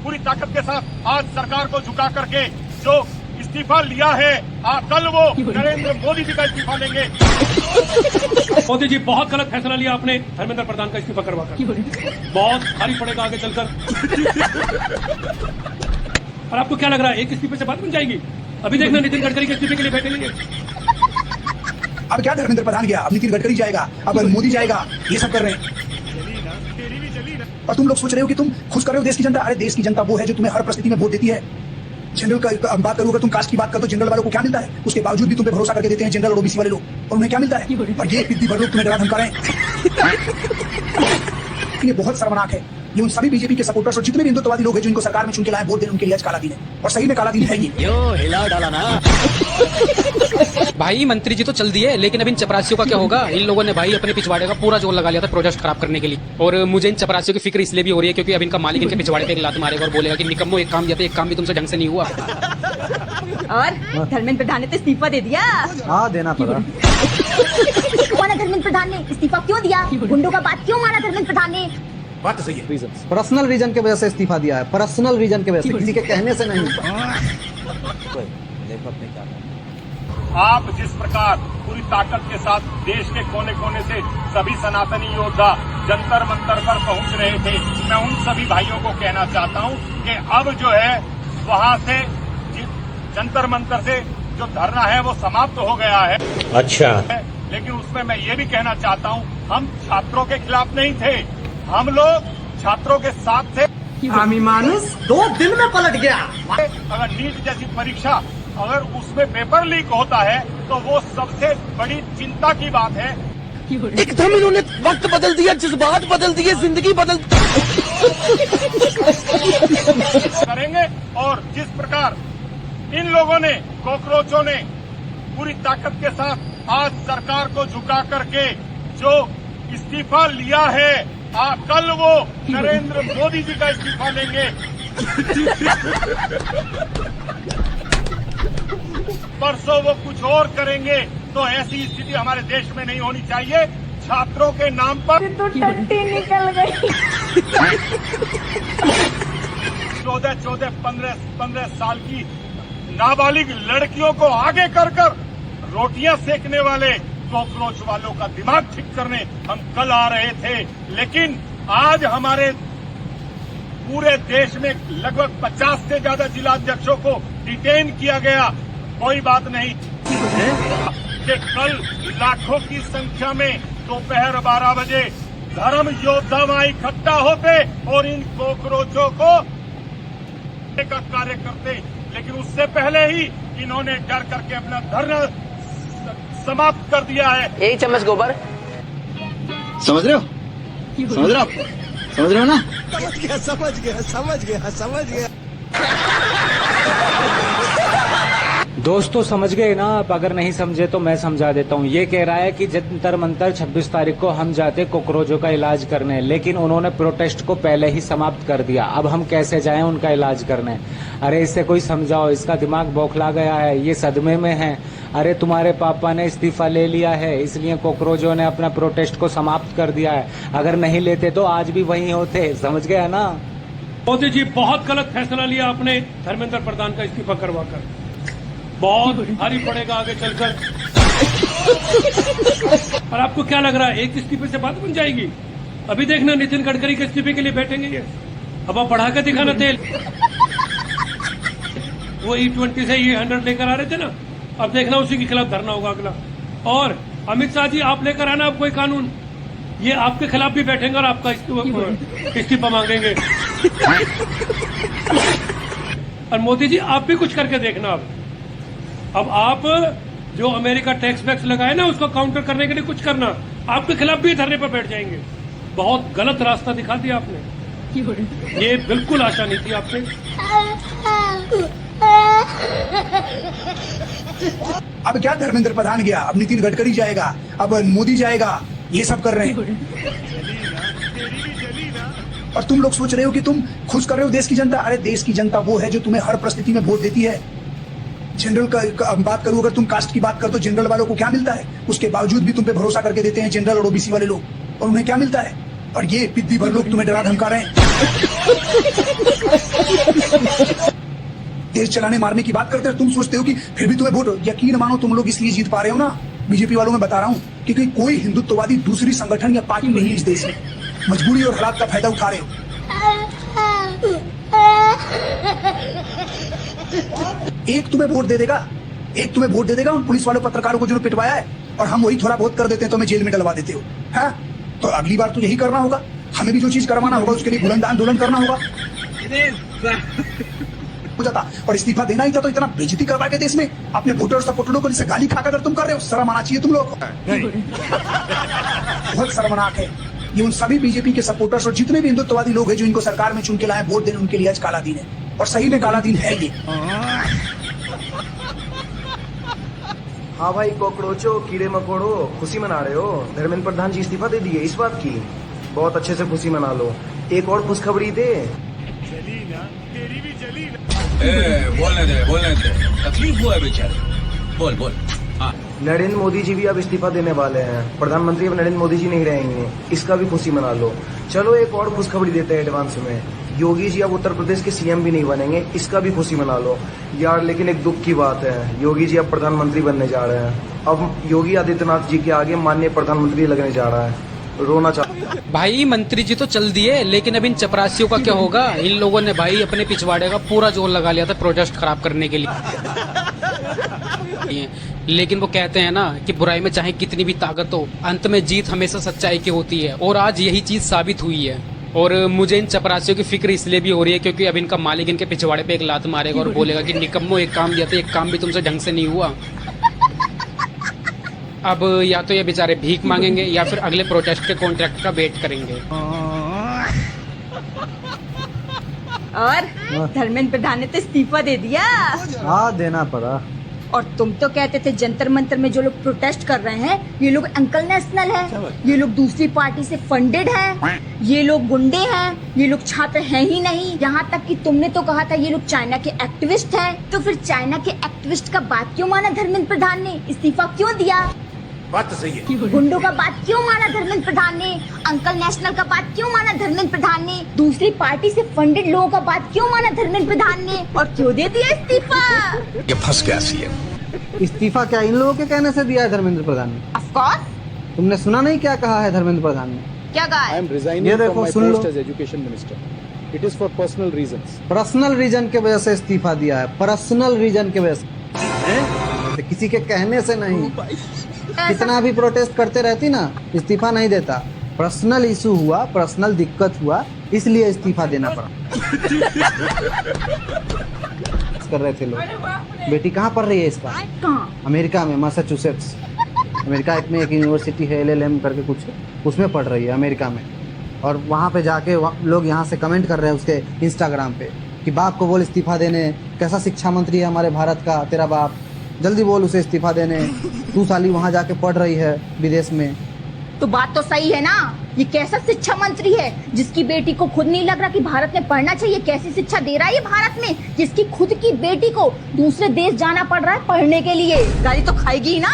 पूरी ताकत के साथ आज सरकार को झुका करके जो इस्तीफा लिया है, कल वो नरेंद्र मोदी जी का इस्तीफा लेंगे। मोदी जी बहुत गलत फैसला लिया आपने धर्मेंद्र प्रधान का इस्तीफा करवाकर, बहुत भारी पड़ेगा आगे चलकर। और आपको क्या लग रहा है एक इस्तीफे से बात बन जाएगी? अभी देखना नितिन गडकरी के इस्तीफे के लिए बैठेंगे। अब क्या धर्मेंद्र प्रधान गया, अब नितिन गडकरी जाएगा, अब मोदी जाएगा, ये सब कर रहे हैं। और तुम लोग सोच रहे हो कि तुम खुश कर रहे हो देश की जनता। अरे देश की जनता वो है जो तुम्हें हर परिस्थिति में वोट देती है। जनरल का बात करूँ, अगर तुम कास्ट की बात करो तो जनरल वालों को क्या मिलता है, उसके बावजूद भी तुम पे भरोसा करके देते हैं जनरल और ओबीसी वाले लोग, और उन्हें क्या मिलता है? और ये पिद्दी भर लोग तुम्हें डरा धमका रहे हैं। ये बहुत शर्मनाक है। ये उन सभी बीजेपी के सपोर्टर्स और जितने भी हिंदुत्ववादी लोग हैं जो इनको सरकार में चुन के लाए वोट देने, उनके लिए आज काला दिन है। और सही में काला दिन है ये। हिला डाला ना भाई। मंत्री जी तो चल दिए, लेकिन अब इन चपरासियों का क्या होगा? इन लोगों ने भाई अपने पिछवाड़े का पूरा जोर लगा लिया था प्रोजेक्ट खराब करने के लिए। और मुझे इन चपरासियों की फिक्र इसलिए भी हो रही है क्योंकि अब इनका मालिक इनके पिछवाड़े पे एक लात मारेगा और बोलेगा कि निकम्मो एक काम दिया था, एक काम भी तुमसे ढंग से नहीं हुआ। और धर्मेंद्र प्रधान ने तो इस्तीफा दे दिया। हाँ, देना पड़ा। माना धर्मेंद्र प्रधान ने इस्तीफा क्यों दिया? गुंडों का बात क्यों माना धर्मेंद्र प्रधान ने? बात तो सही है। पर्सनल रीजन की वजह से इस्तीफा दिया है, पर्सनल रीजन की वजह से, किसी के कहने से नहीं। आप जिस प्रकार पूरी ताकत के साथ देश के कोने कोने से सभी सनातनी योद्धा जंतर मंतर पर पहुंच रहे थे, मैं उन सभी भाइयों को कहना चाहता हूं कि अब जो है वहां से जंतर मंतर से जो धरना है वो समाप्त हो गया है। अच्छा, लेकिन उसमें मैं ये भी कहना चाहता हूं, हम छात्रों के खिलाफ नहीं थे, हम लोग छात्रों के साथ थे। आमी मानुस 2 दिन में पलट गया। अगर नीट जैसी परीक्षा अगर उसमें पेपर लीक होता है तो वो सबसे बड़ी चिंता की बात है। एकदम इन्होंने वक्त बदल दिया, जज्बात बदल दिए, जिंदगी बदल करेंगे। और जिस प्रकार इन लोगों ने, कॉकरोचों ने पूरी ताकत के साथ आज सरकार को झुका करके जो इस्तीफा लिया है, कल वो नरेंद्र मोदी जी का इस्तीफा लेंगे। परसों वो कुछ और करेंगे। तो ऐसी स्थिति हमारे देश में नहीं होनी चाहिए। छात्रों के नाम पर तो टट्टी निकल गई। 14, 15 साल की नाबालिग लड़कियों को आगे कर रोटियां सेकने वाले कॉकरोच वालों का दिमाग ठीक करने हम कल आ रहे थे। लेकिन आज हमारे पूरे देश में लगभग 50 से ज्यादा जिलाध्यक्षों को डिटेन किया गया। कोई बात नहीं कि कल लाखों की संख्या में दोपहर 12 बजे धर्म योद्धा वहां इकट्ठा होते और इन कॉकरोचों को का कार्य करते, लेकिन उससे पहले ही इन्होंने डर करके अपना धरना समाप्त कर दिया है। एक चम्मच गोबर। समझ रहे हो? समझ रहे हो? समझ रहे हो ना? समझ गया। दोस्तों समझ गए ना आप? अगर नहीं समझे तो मैं समझा देता हूँ। ये कह रहा है कि जंतर मंतर 26 तारीख को हम जाते कॉकरोचों का इलाज करने, लेकिन उन्होंने प्रोटेस्ट को पहले ही समाप्त कर दिया। अब हम कैसे जाएं उनका इलाज करने? अरे इससे कोई समझाओ, इसका दिमाग बौखला गया है, ये सदमे में है। अरे तुम्हारे पापा ने इस्तीफा ले लिया है, इसलिए कॉकरोचों ने अपना प्रोटेस्ट को समाप्त कर दिया है। अगर नहीं लेते तो आज भी वहीं होते। समझ गया ना? मोदी जी बहुत गलत फैसला लिया आपने धर्मेंद्र प्रधान का इस्तीफा करवाकर, बहुत भारी पड़ेगा आगे चलकर। और आपको क्या लग रहा है एक इस्तीफे से बात बन जाएगी? अभी देखना नितिन गडकरी के इस्तीफे के लिए बैठेंगे ये। अब आप बढ़ा के दिखाना तेल। वो E20 से E100 लेकर आ रहे थे ना, अब देखना उसी के खिलाफ धरना होगा अगला। और अमित शाह जी आप लेकर आना अब कोई कानून, ये आपके खिलाफ भी बैठेंगे और आपका इस्तीफा मांगेंगे। और मोदी जी आप भी कुछ करके देखना। अब आप जो अमेरिका टैक्स वैक्स लगाए ना उसको काउंटर करने के लिए कुछ करना, आपके खिलाफ भी धरने पर बैठ जाएंगे। बहुत गलत रास्ता दिखा दिया आपने, ये बिल्कुल आशा नहीं थी आपसे। अब क्या धर्मेंद्र प्रधान गया, अब नितिन गडकरी जाएगा, अब मोदी जाएगा, ये सब कर रहे हैं। और तुम लोग सोच रहे हो कि तुम खुश कर रहे हो देश की जनता। अरे देश की जनता वो है जो तुम्हें हर परिस्थिति में वोट देती है। जनरल का बात करूं, अगर तुम कास्ट की बात कर तो जनरल वालों को क्या मिलता है, उसके बावजूद भी तुम पे भरोसा करके देते हैं जनरल और ओबीसी वाले लोग, और उन्हें क्या मिलता है? और ये पिद्दी भर लोग तुम्हें डरा धमका रहे हैं। देश चलाने मारने की बात करते हो, तुम सोचते हो कि फिर भी तुम्हें वोट, यकीन मानो तुम लोग इसलिए जीत पा रहे हो ना, बीजेपी वालों में बता रहा हूं, क्योंकि कोई हिंदुत्ववादी दूसरी संगठन या पार्टी नहीं है इस देश में, मजबूरी और हालात का फायदा उठा रहे हो। एक तुम्हें वोट दे देगा, एक तुम्हें वोट दे देगा उन पुलिस वालों पत्रकारों को जिन्होंने पिटवाया है, और हम वही थोड़ा बहुत कर देते हैं तो हमें जेल में डलवा देते हो। हाँ, तो अगली बार तो यही करना होगा, हमें भी जो चीज करवाना होगा उसके लिए बुलंद आंदोलन करना होगा। हो जाता और इस्तीफा देना ही था, तो इतना बेइज्जती करवा के देश में अपने वोटर सपोर्टरों को जिसे गाली खाकर तुम कर रहे हो, शर्म आना चाहिए तुम लोगों को। बहुत शर्मनाक है ये। उन सभी बीजेपी के सपोर्टर्स और जितने भी हिंदुत्ववादी लोग हैं जो इनको सरकार में चुन के लाए वोट देने, उनके लिए आज काला दिन है, और सही में काला दिन है ये। हाँ भाई, कॉकरोचो, कीड़े मकोड़ो, खुशी मना रहे हो? धर्मेंद्र प्रधान जी इस्तीफा दे दिए, इस बात की बहुत अच्छे से खुशी मना लो। एक और खुशखबरी दे। जली ना, तेरी भी जली ना। बोलने दे तकलीफ हुआ है बेचारे, बोल हाँ। नरेंद्र मोदी जी भी अब इस्तीफा देने वाले हैं, प्रधानमंत्री अब नरेंद्र मोदी जी नहीं रहेंगे, इसका भी खुशी मना लो। चलो एक और खुशखबरी देते हैं एडवांस में, योगी जी अब उत्तर प्रदेश के सीएम भी नहीं बनेंगे, इसका भी खुशी मना लो यार। लेकिन एक दुख की बात है, योगी जी अब प्रधानमंत्री बनने जा रहे हैं, अब योगी आदित्यनाथ जी के आगे माननीय प्रधानमंत्री लगने जा रहा है, रोना चाहता। भाई मंत्री जी तो चल दिए, लेकिन अब इन चपरासियों का क्या होगा? इन लोगों ने भाई अपने पिछवाड़े का पूरा जोर लगा लिया था प्रोटेस्ट खराब करने के लिए। लेकिन वो कहते हैं ना कि बुराई में चाहे कितनी भी ताकत हो, अंत में जीत हमेशा सच्चाई की होती है, और आज यही चीज साबित हुई है। और मुझे इन चपरासियों की फिक्र इसलिए भी हो रही है क्योंकि अब इनका मालिक इनके पिछवाड़े पे एक लात मारेगा और बोलेगा कि निकम्मो, एक काम दिया था, एक काम भी तुमसे ढंग से नहीं हुआ। अब या तो ये बेचारे भीख मांगेंगे या फिर अगले प्रोटेस्ट के कॉन्ट्रैक्ट का वेट करेंगे। और धर्मेंद्र प्रधान ने तो इस्तीफा दे दिया। हाँ, देना पड़ा। और तुम तो कहते थे जंतर मंतर में जो लोग प्रोटेस्ट कर रहे हैं ये लोग अंकल नेशनल है, ये लोग दूसरी पार्टी से फंडेड हैं, ये लोग गुंडे हैं, ये लोग छात्र हैं ही नहीं। यहाँ तक कि तुमने तो कहा था ये लोग चाइना के एक्टिविस्ट हैं। तो फिर चाइना के एक्टिविस्ट का बात क्यों माना धर्मेंद्र प्रधान ने, इस्तीफा क्यों दिया? बात तो सही है। गुंडों का बात क्यों माना धर्मेंद्र प्रधान ने, अंकल नेशनल का बात क्यों माना धर्मेंद्र प्रधान ने, दूसरी पार्टी से फंडेड लोगों का बात क्यों माना धर्मेंद्र प्रधान ने, और क्यों दे दिया इस्तीफा? ये फंस गया सीएम। इस्तीफा क्या इन लोगों के कहने से दिया है धर्मेंद्र प्रधान ने? Of course. तुमने सुना नहीं क्या कहा है धर्मेंद्र प्रधान ने? क्या कहा है? ये देखो, सुन लो। Education minister, it is for personal reasons. Personal reason के वजह से इस्तीफा दिया है, पर्सनल रीजन के वजह से, किसी के कहने से नहीं। कितना भी प्रोटेस्ट करते रहती ना, इस्तीफा नहीं देता। पर्सनल इशू हुआ, पर्सनल दिक्कत हुआ, इसलिए इस्तीफा देना पड़ा। कर रहे थे लोग। बेटी कहाँ पढ़ रही है इसका? कहाँ? अमेरिका में, मैसाचुसेट्स। अमेरिका में एक यूनिवर्सिटी है, LLM करके कुछ, उसमें पढ़ रही है अमेरिका में। और वहाँ पे जाके लोग यहाँ से कमेंट कर रहे हैं उसके इंस्टाग्राम पे कि बाप को बोल इस्तीफा देने, कैसा शिक्षा मंत्री है हमारे भारत का तेरा बाप, जल्दी बोल उसे इस्तीफा देने, तू साली वहाँ जाके पढ़ रही है विदेश में। तो बात तो सही है ना, ये कैसा शिक्षा मंत्री है जिसकी बेटी को खुद नहीं लग रहा कि भारत में पढ़ना चाहिए? कैसी शिक्षा दे रहा है ये भारत में, जिसकी खुद की बेटी को दूसरे देश जाना पड़ रहा है पढ़ने के लिए? गाली तो खाएगी ही ना।